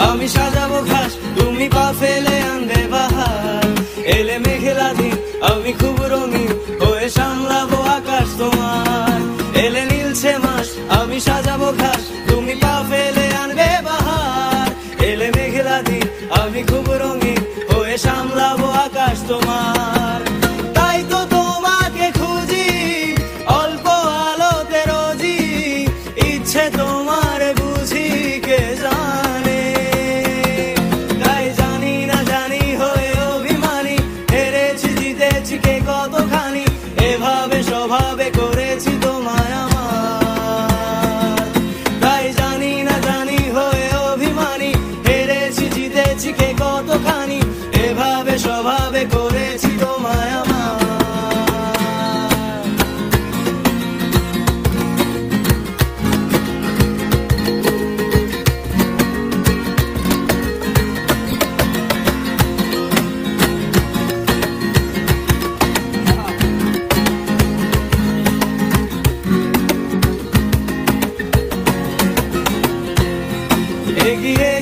আমি সাজাবো ঘাস, তুমি পা ফেলে আনবে বাহার। এলে মেঘলা দিন, আমি খুব রঙিন হয়ে সামলাবো আকাশ তোমার। এলে নীলছে মাস, আমি সাজাবো ঘাস, তুমি পা ফেলে আনবে বাহার। এলে মেঘলা দিন, আমি খুব রঙিন হয়ে সামলাবো আকাশ তোমার। তাই তো তোমাকে খুঁজি অল্প আলোতে রোজি, ইচ্ছে তোমার বুঝি কে জানে। তাই জানি না জানি হয়ে অভিমানী, হেরেছি জিতেছি কে কতখানি, এভাবে স্বভাবে করেছি তোমায় আমার। তাই জানি না জানি হয়ে অভিমানী, হেরেছি জিতেছি কে কতখানি, এভাবে স্বভাবে করেছি তোমায় আমার। এগিয়ে